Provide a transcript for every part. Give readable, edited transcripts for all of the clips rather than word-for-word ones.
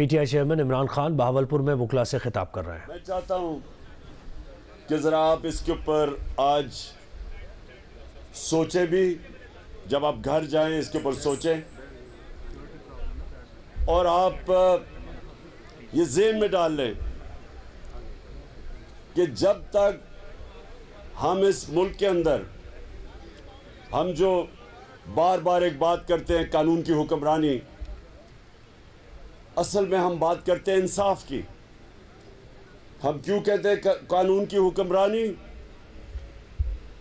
P T I chairman Imran Khan Bahawalpur میں وکلا سے خطاب کر رہے ہیں۔ میں چاہتا ہوں کہ ذرا آپ اس کے اوپر آج سوچیں بھی، جب آپ گھر جائیں اس کے اوپر سوچیں، اور آپ یہ ذہن میں ڈال لیں کہ جب تک ہم اس ملک کے اندر ہم جو بار بار ایک بات کرتے ہیں قانون کی حکمرانی، اصل میں ہم بات کرتے ہیں انصاف کی۔ ہم کیوں کہتے ہیں قانون کی حکمرانی؟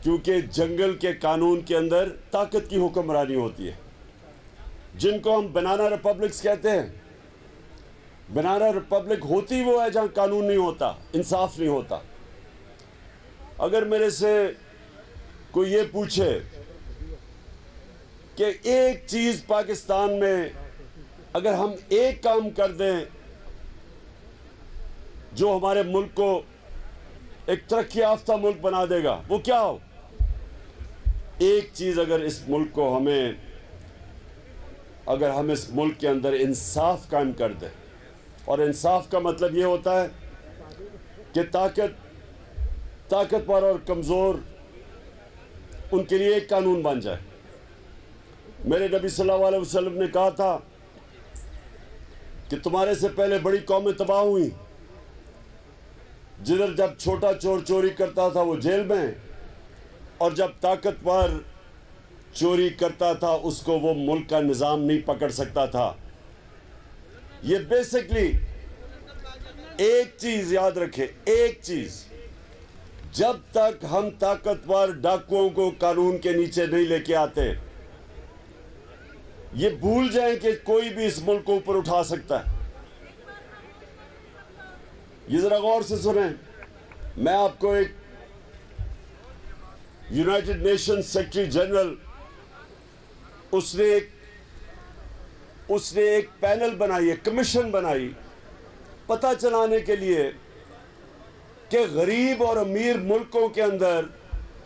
کیونکہ جنگل کے قانون کے اندر طاقت کی حکمرانی ہوتی ہے، جن کو ہم بنانا ریپبلکس کہتے ہیں۔ بنانا ریپبلک ہوتی وہ ہے جہاں قانون نہیں ہوتا، انصاف نہیں ہوتا۔ اگر میرے سے کوئی یہ پوچھے کہ ایک چیز پاکستان میں اگر ہم ایک کام کر دیں جو ہمارے ملک کو ایک ترقی یافتہ ملک بنا دے گا، وہ کیا ہو؟ ایک چیز اگر اس ملک کو اگر ہم اس ملک کے اندر انصاف قائم کر دیں، اور انصاف کا مطلب یہ ہوتا ہے کہ طاقتور اور کمزور ان کے لیے ایک قانون بن جائے۔ میرے نبی صلی اللہ علیہ وسلم نے کہا تھا کہ تمہارے سے پہلے بڑی قومیں تباہ ہوئیں، جدھر جب چھوٹا چور چوری کرتا تھا وہ جیل میں، اور جب طاقتور چوری کرتا تھا اس کو وہ ملک کا نظام نہیں پکڑ سکتا تھا۔ یہ بیسکلی ایک چیز یاد رکھے، ایک چیز، جب تک ہم طاقتور ڈاکوؤں کو قانون کے نیچے نہیں لے کے آتے، یہ بھول جائیں کہ کوئی بھی اس ملک کو اوپر اٹھا سکتا ہے۔ یہ ذرا غور سے سنیں، میں آپ کو ایک یونائٹڈ نیشن سیکرٹری جنرل اس نے ایک پینل بنائی ہے، کمیشن بنائی، پتہ چلانے کے لیے کہ غریب اور امیر ملکوں کے اندر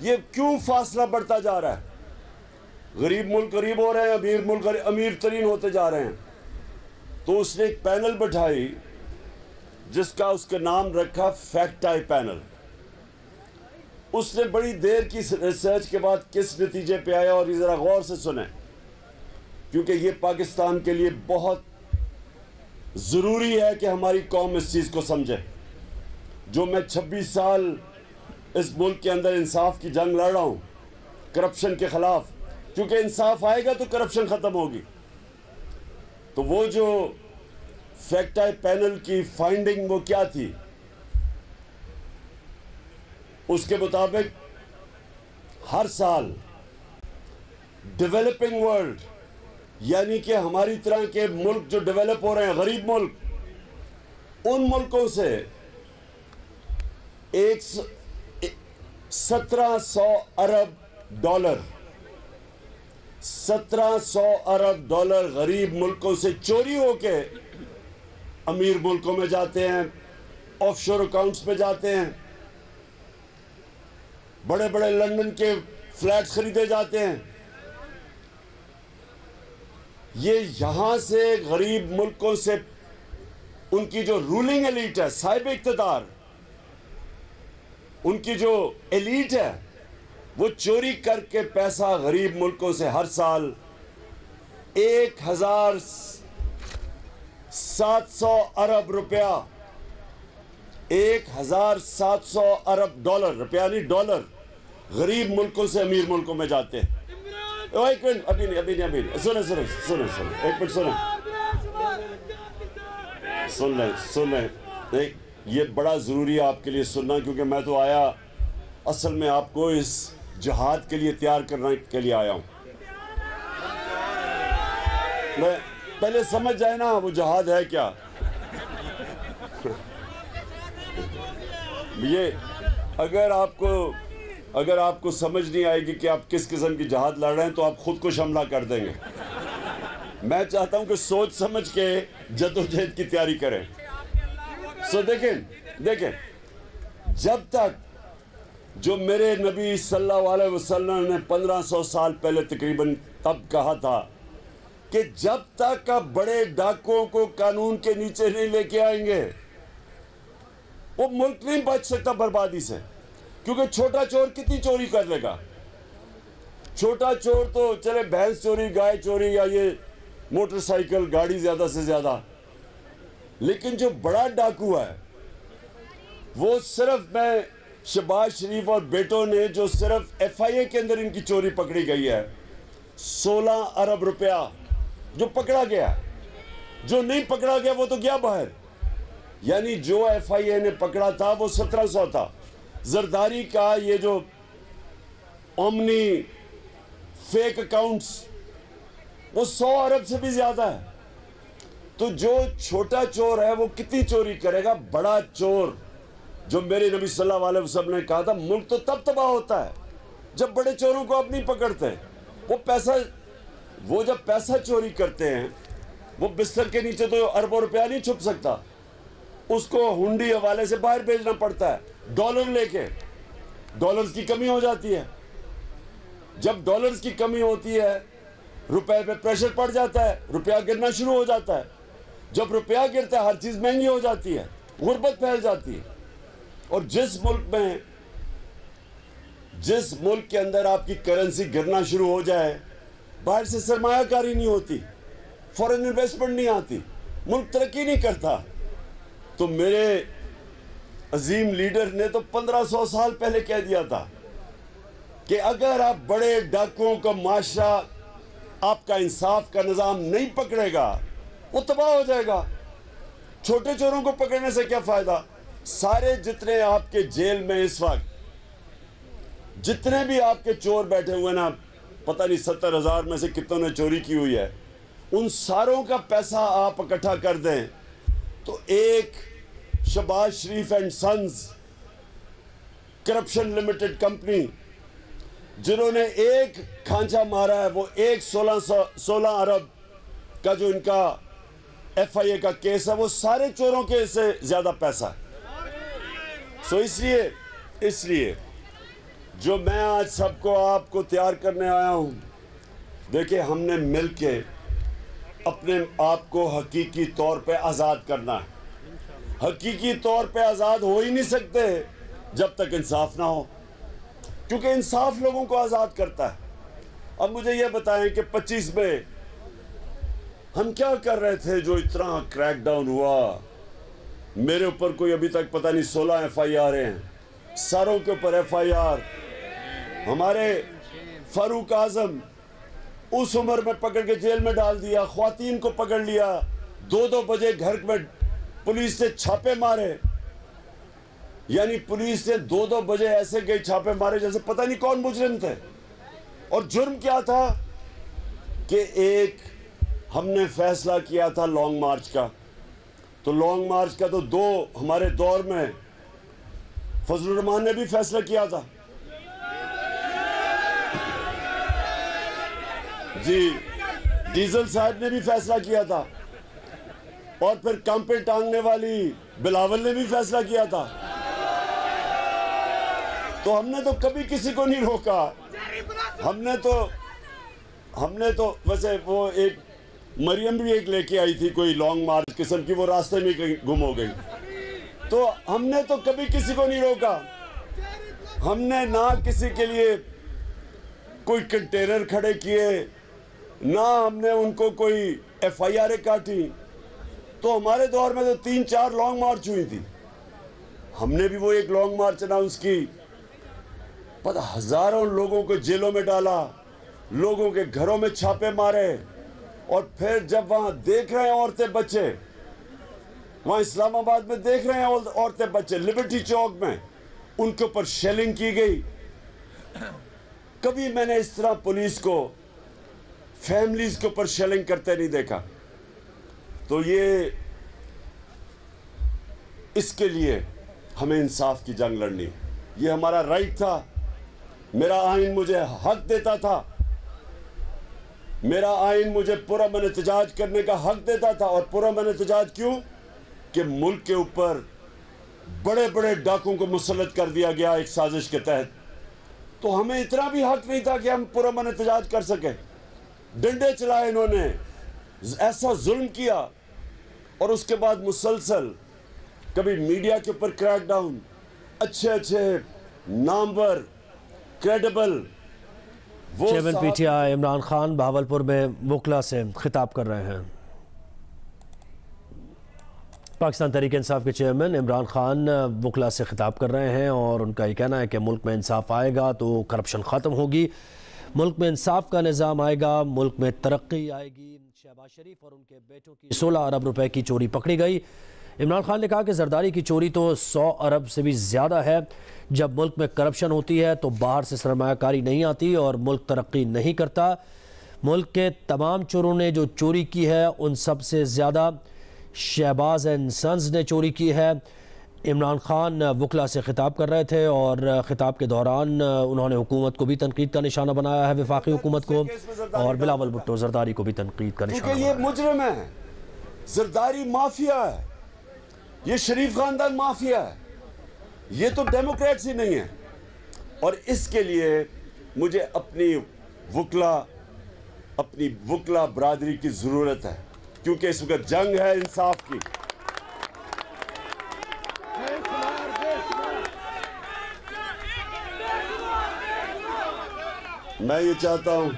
یہ کیوں فاصلہ بڑھتا جا رہا ہے۔ غریب ملک غریب ہو رہے ہیں، امیر ملک امیر ترین ہوتے جا رہے ہیں۔ تو اس نے ایک پینل بٹھائی جس کا نام رکھا فیکٹ آئی پینل۔ اس نے بڑی دیر کی ریسرچ کے بعد کس نتیجے پہ آیا، اور یہ ذرا غور سے سنیں، کیونکہ یہ پاکستان کے لیے بہت ضروری ہے کہ ہماری قوم اس چیز کو سمجھے۔ جو میں 26 سال اس ملک کے اندر انصاف کی جنگ لڑ رہا ہوں کرپشن کے خلاف، کیونکہ انصاف آئے گا تو کرپشن ختم ہوگی۔ تو وہ جو فیکٹ آئی پینل کی فائنڈنگ وہ کیا تھی؟ اس کے مطابق ہر سال ڈیولپنگ ورلڈ، یعنی کہ ہماری طرح کے ملک جو ڈیولپ ہو رہے ہیں، غریب ملک، ان ملکوں سے 1700 ارب ڈالر 1700 ارب ڈالر غریب ملکوں سے چوری ہو کے امیر ملکوں میں جاتے ہیں، آف شور اکاؤنٹس میں جاتے ہیں، بڑے بڑے لندن کے فلیٹس خریدے جاتے ہیں۔ یہ یہاں سے غریب ملکوں سے ان کی جو رولنگ ایلیٹ ہے، صاحب اقتدار، ان کی جو ایلیٹ ہے، وہ چوری کر کے پیسہ غریب ملکوں سے ہر سال 1700 ارب روپیہ، 1700 ارب ڈالر، روپیہ نہیں ڈالر، غریب ملکوں سے امیر ملکوں میں جاتے ہیں۔ ایک منٹ، ابھی نہیں، سنیں، ایک منٹ سن لیں، یہ بڑا ضروری ہے آپ کے لیے سننا، کیونکہ میں تو آیا اصل میں آپ کو اس جہاد کے لیے تیار کرنے کے لیے آیا ہوں۔ میں پہلے سمجھ جائے نا وہ جہاد ہے کیا۔ یہ اگر آپ کو سمجھ نہیں آئے گی کہ آپ کس قسم کی جہاد لڑ رہے ہیں تو آپ خود کو حملہ کر دیں گے۔ میں چاہتا ہوں کہ سوچ سمجھ کے جدوجہد کی تیاری کریں۔ دیکھیں، جب تک جو میرے نبی صلی اللہ علیہ وسلم نے 1500 سال پہلے تقریباً تب کہا تھا کہ جب تک آپ بڑے ڈاکوؤں کو قانون کے نیچے نہیں لے کے آئیں گے وہ ملک نہیں بچ سکتا بربادی سے. کیونکہ چھوٹا چور کتنی چوری کر لے گا؟ چھوٹا چور تو چلے بھینس چوری، گائے چوری، یا یہ موٹر سائیکل گاڑی زیادہ سے زیادہ. لیکن جو بڑا ڈاکو ہے وہ صرف میں شہباز شریف اور بیٹوں نے جو صرف ایف آئی اے کے اندر ان کی چوری پکڑی گئی ہے 16 ارب روپیہ جو پکڑا گیا. جو نہیں پکڑا گیا وہ تو گیا باہر. یعنی جو ایف آئی اے نے پکڑا تھا وہ 1700 تھا. زرداری کا یہ جو اومنی فیک اکاؤنٹس وہ 100 ارب سے بھی زیادہ ہے. تو جو چھوٹا چور ہے وہ کتنی چوری کرے گا؟ بڑا چور، جو میرے نبی صلی اللہ علیہ وسلم نے کہا تھا ملک تو تب تباہ ہوتا ہے جب بڑے چوروں کو آپ نہیں پکڑتے. وہ جب پیسہ چوری کرتے ہیں وہ بستر کے نیچے تو اربوں روپیہ نہیں چھپ سکتا، اس کو ہنڈی حوالے سے باہر بھیجنا پڑتا ہے ڈالر لے کے. ڈالرز کی کمی ہو جاتی ہے. جب ڈالرز کی کمی ہوتی ہے روپے پہ پریشر پڑ جاتا ہے، روپیہ گرنا شروع ہو جاتا ہے. جب روپیہ گرتا ہے ہر چیز مہنگی ہو جاتی ہے، غربت پھیل جاتی ہے. اور جس ملک کے اندر آپ کی کرنسی گرنا شروع ہو جائے، باہر سے سرمایہ کاری نہیں ہوتی، فورن انویسٹمنٹ نہیں آتی، ملک ترقی نہیں کرتا. تو میرے عظیم لیڈر نے تو 1500 سال پہلے کہہ دیا تھا کہ اگر آپ بڑے ڈاکوؤں کا معاشرہ، آپ کا انصاف کا نظام نہیں پکڑے گا وہ تباہ ہو جائے گا. چھوٹے چوروں کو پکڑنے سے کیا فائدہ؟ سارے جتنے آپ کے جیل میں اس وقت جتنے بھی آپ کے چور بیٹھے ہوئے نا، پتہ نہیں 70,000 میں سے کتنوں نے چوری کی ہوئی ہے، ان ساروں کا پیسہ آپ اکٹھا کر دیں تو ایک Shahbaz Sharif and sons corruption limited company جنہوں نے ایک کھانچا مارا ہے وہ ایک 16 ارب کا جو ان کا ایف آئی اے کا کیس ہے وہ سارے چوروں کے سے زیادہ پیسہ ہے. سو اس لیے جو میں آج سب کو آپ کو تیار کرنے آیا ہوں، دیکھیں ہم نے مل کے اپنے آپ کو حقیقی طور پہ آزاد کرنا ہے. حقیقی طور پہ آزاد ہو ہی نہیں سکتے جب تک انصاف نہ ہو، کیونکہ انصاف لوگوں کو آزاد کرتا ہے. اب مجھے یہ بتائیں کہ 25 میں ہم کیا کر رہے تھے جو اتنا کریک ڈاؤن ہوا؟ میرے اوپر کوئی ابھی تک پتہ نہیں 16 ایف آئی آر ہیں، ساروں کے اوپر ایف آئی آر. ہمارے فاروق اعظم اس عمر میں پکڑ کے جیل میں ڈال دیا، خواتین کو پکڑ لیا، 2 بجے گھر میں پولیس نے چھاپے مارے. یعنی پولیس نے 2 بجے ایسے گئے چھاپے مارے جیسے پتہ نہیں کون مجرم تھے. اور جرم کیا تھا کہ ایک ہم نے فیصلہ کیا تھا لانگ مارچ کا. تو لانگ مارچ کا تو 2 ہمارے دور میں فضل الرحمان نے بھی فیصلہ کیا تھا. جی ڈیزل صاحب نے بھی فیصلہ کیا تھا، اور پھر کام پہ ٹانگنے والی بلاول نے بھی فیصلہ کیا تھا. تو ہم نے تو کبھی کسی کو نہیں روکا. ہم نے تو ویسے وہ ایک مریم بھی ایک لے کے آئی تھی کوئی لانگ مارچ قسم کی، وہ راستے میں کہیں گم ہو گئی. تو ہم نے تو کبھی کسی کو نہیں روکا. ہم نے نہ کسی کے لیے کوئی کنٹینر کھڑے کیے، نہ ہم نے ان کو کوئی ایف آئی آر کاٹی. تو ہمارے دور میں تو 3-4 لانگ مارچ ہوئی تھی. ہم نے بھی وہ ایک لانگ مارچ اناؤنس کی، پتہ ہزاروں لوگوں کو جیلوں میں ڈالا، لوگوں کے گھروں میں چھاپے مارے. اور پھر جب وہاں دیکھ رہے ہیں عورتیں بچے، وہاں اسلام آباد میں دیکھ رہے ہیں عورتیں بچے لبرٹی چوک میں، ان کے اوپر شیلنگ کی گئی. کبھی میں نے اس طرح پولیس کو فیملیز کے اوپر شیلنگ کرتے نہیں دیکھا. تو اس کے لیے ہمیں انصاف کی جنگ لڑنی، یہ ہمارا رائٹ تھا. میرا آئین مجھے حق دیتا تھا، میرا آئین مجھے پرامن احتجاج کرنے کا حق دیتا تھا. اور پرامن احتجاج کیوں؟ کہ ملک کے اوپر بڑے بڑے ڈاکوں کو مسلط کر دیا گیا ایک سازش کے تحت. تو ہمیں اتنا بھی حق نہیں تھا کہ ہم پرامن احتجاج کر سکیں. ڈنڈے چلائے انہوں نے، ایسا ظلم کیا اور اس کے بعد مسلسل کبھی میڈیا کے اوپر کریک ڈاؤن، اچھے نامور credible chairman P T I Imran Khan Bahawalpur میں وکلا سے خطاب کر رہے ہیں۔ پاکستان تحریک انصاف کے چیئرمین عمران خان وکلا سے خطاب کر رہے ہیں اور ان کا یہ کہنا ہے کہ ملک میں انصاف آئے گا تو کرپشن ختم ہوگی، ملک میں انصاف کا نظام آئے گا، ملک میں ترقی آئے گی۔ شہباز شریف اور ان کے بیٹوں کی 16 ارب روپے کی چوری پکڑی گئی۔ عمران خان نے کہا کہ زرداری کی چوری تو 100 ارب سے بھی زیادہ ہے۔ جب ملک میں کرپشن ہوتی ہے تو باہر سے سرمایہ کاری نہیں آتی اور ملک ترقی نہیں کرتا۔ ملک کے تمام چوروں نے جو چوری کی ہے ان سب سے زیادہ شہباز اینڈ سنز نے چوری کی ہے۔ عمران خان وکلا سے خطاب کر رہے تھے اور خطاب کے دوران انہوں نے حکومت کو بھی تنقید کا نشانہ بنایا ہے، وفاقی حکومت کو، اور بلاول بھٹو زرداری کو بھی تنقید کا نشانہ کیونکہ یہ مجرم ہے، زرداری مافیا ہے، یہ شریف خاندان مافیا ہے، یہ تو ڈیموکریٹس ہی نہیں ہے۔ اور اس کے لیے مجھے اپنی وکلا برادری کی ضرورت ہے، کیونکہ اس وقت جنگ ہے انصاف کی۔ میں یہ چاہتا ہوں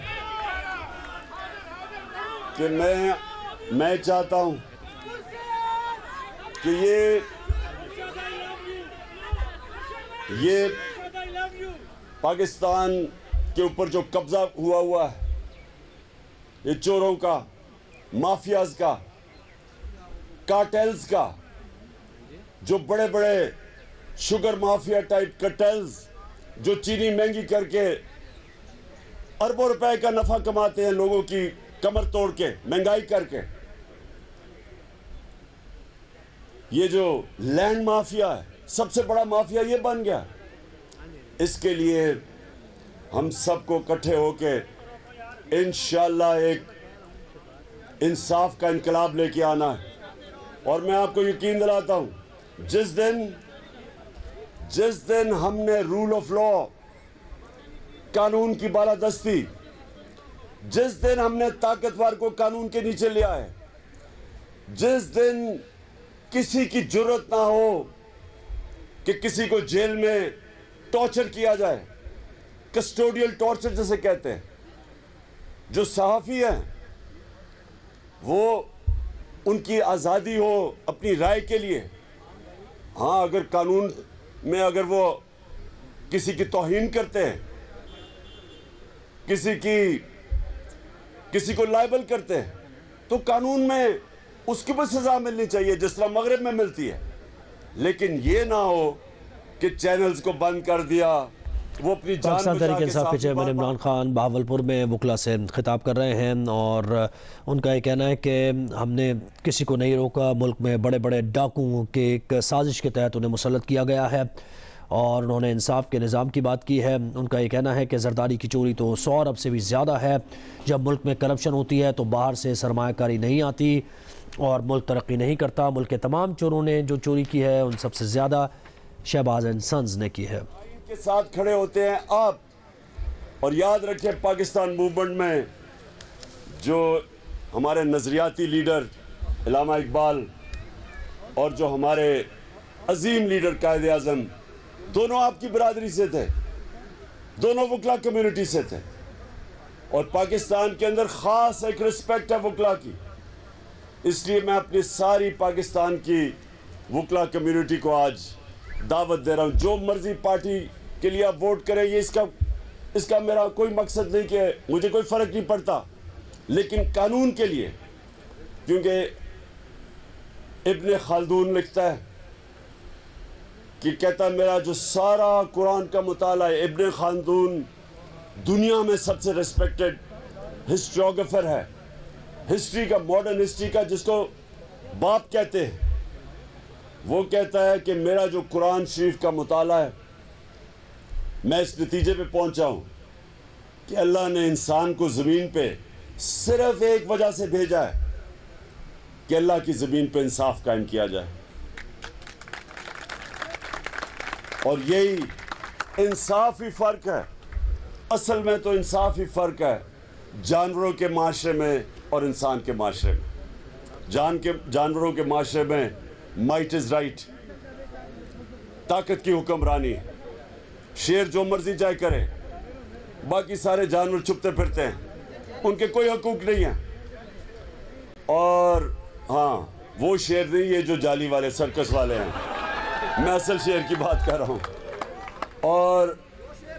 کہ میں چاہتا ہوں کہ یہ پاکستان کے اوپر جو قبضہ ہوا ہے، یہ چوروں کا، مافیاز کا، کارٹیلز کا، جو بڑے بڑے شوگر مافیا ٹائپ کارٹیلز جو چینی مہنگی کر کے اربوں روپے کا نفع کماتے ہیں، لوگوں کی کمر توڑ کے، مہنگائی کر کے۔ یہ جو لینڈ مافیا ہے، سب سے بڑا مافیا یہ بن گیا۔ اس کے لیے ہم سب کو اکٹھے ہو کے انشاءاللہ ایک انصاف کا انقلاب لے کے آنا ہے۔ اور میں آپ کو یقین دلاتا ہوں، جس دن ہم نے رول آف لا، قانون کی بالادستی، جس دن ہم نے طاقتور کو قانون کے نیچے لیا ہے، جس دن کسی کی جرت نہ ہو کہ کسی کو جیل میں ٹارچر کیا جائے، کسٹوڈیل ٹارچر جسے کہتے ہیں، جو صحافی ہیں وہ ان کی آزادی ہو اپنی رائے کے لیے۔ ہاں، اگر قانون میں اگر وہ کسی کی توہین کرتے ہیں، کسی کو لائبل کرتے ہیں، تو قانون میں اس کی بھی سزا ملنی چاہیے جس طرح مغرب میں ملتی ہے۔ لیکن یہ نہ ہو کہ چینلز کو بند کر دیا، وہ اپنی جان پاکستان تحریک انصاف کے چیئرمین عمران خان بہاولپور میں وکلا سے خطاب کر رہے ہیں اور ان کا یہ کہنا ہے کہ ہم نے کسی کو نہیں روکا، ملک میں بڑے بڑے ڈاکوؤں کے ایک سازش کے تحت انہیں مسلط کیا گیا ہے، اور انہوں نے انصاف کے نظام کی بات کی ہے۔ ان کا یہ کہنا ہے کہ زرداری کی چوری تو 100 ارب سے بھی زیادہ ہے۔ جب ملک میں کرپشن ہوتی ہے تو باہر سے سرمایہ کاری نہیں آتی اور ملک ترقی نہیں کرتا۔ ملک کے تمام چوروں نے جو چوری کی ہے ان سب سے زیادہ شہباز اینڈ سنز نے کی ہے۔ کے ساتھ کھڑے ہوتے ہیں آپ، اور یاد رکھیں پاکستان موومنٹ میں جو ہمارے نظریاتی لیڈر علامہ اقبال اور جو ہمارے عظیم لیڈر قائد اعظم، دونوں آپ کی برادری سے تھے، دونوں وکلا کمیونٹی سے تھے، اور پاکستان کے اندر خاص ایک رسپیکٹ ہے وکلا کی۔ اس لیے میں اپنی ساری پاکستان کی وکلا کمیونٹی کو آج دعوت دے رہا ہوں، جو مرضی پارٹی کے لیے آپ ووٹ کریں، یہ اس کا میرا کوئی مقصد نہیں کہ مجھے کوئی فرق نہیں پڑتا، لیکن قانون کے لیے، کیونکہ ابن خلدون لکھتا ہے کہ کہتا ہے میرا جو سارا قرآن کا مطالعہ ہے، ابن خلدون دنیا میں سب سے ریسپیکٹڈ ہسٹریوگرافر ہے، ہسٹری کا، ماڈرن ہسٹری کا، جس کو باپ کہتے ہیں۔ وہ کہتا ہے کہ میرا جو قرآن شریف کا مطالعہ ہے، میں اس نتیجے پہ پہنچا ہوں کہ اللہ نے انسان کو زمین پہ صرف ایک وجہ سے بھیجا ہے کہ اللہ کی زمین پہ انصاف قائم کیا جائے، اور یہی انصاف ہی فرق ہے۔ اصل میں تو انصاف ہی فرق ہے جانوروں کے معاشرے میں اور انسان کے معاشرے میں، جانوروں کے معاشرے میں مائٹ از رائٹ، طاقت کی حکمرانی، شیر جو مرضی چاہے کرے، باقی سارے جانور چھپتے پھرتے ہیں، ان کے کوئی حقوق نہیں ہیں۔ اور ہاں، وہ شیر نہیں یہ جو جالی والے سرکس والے ہیں، میں اصل شیر کی بات کر رہا ہوں۔ اور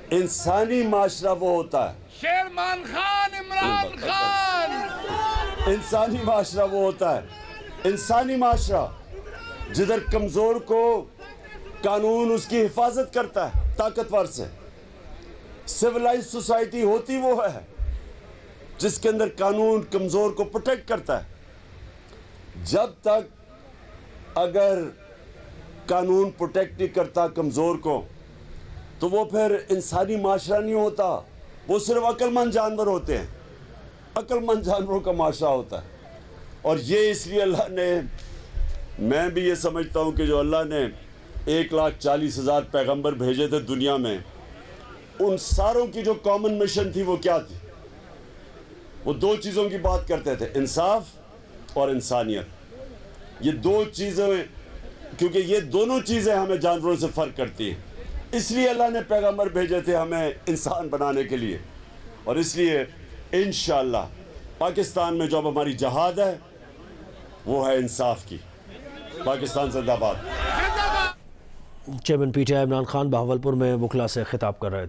انسانی معاشرہ وہ ہوتا ہے، شیرمان خان، عمران خان، انسانی معاشرہ وہ ہوتا ہے، انسانی معاشرہ جدھر کمزور کو قانون اس کی حفاظت کرتا ہے طاقتور سے۔ سیولائز سوسائٹی ہوتی وہ ہے جس کے اندر قانون کمزور کو پروٹیکٹ کرتا ہے۔ جب تک اگر قانون پروٹیکٹ نہیں کرتا کمزور کو تو وہ پھر انسانی معاشرہ نہیں ہوتا، وہ صرف عقل مند جانور ہوتے ہیں، عقل مند جانوروں کا معاشرہ ہوتا ہے۔ اور یہ اس لیے اللہ نے، میں بھی یہ سمجھتا ہوں کہ جو اللہ نے 1,40,000 پیغمبر بھیجے تھے دنیا میں، ان ساروں کی جو کامن مشن تھی وہ کیا تھی؟ وہ دو چیزوں کی بات کرتے تھے، انصاف اور انسانیت۔ یہ دو چیزیں، کیونکہ یہ دونوں چیزیں ہمیں جانوروں سے فرق کرتی ہیں، اس لیے اللہ نے پیغمبر بھیجے تھے ہمیں انسان بنانے کے لیے۔ اور اس لیے انشاءاللہ پاکستان میں جو اب ہماری جہاد ہے وہ ہے انصاف کی۔ پاکستان زندہ باد۔ Chairman P T I Imran Khan Bahawalpur میں وکلا سے خطاب کر رہے تھے۔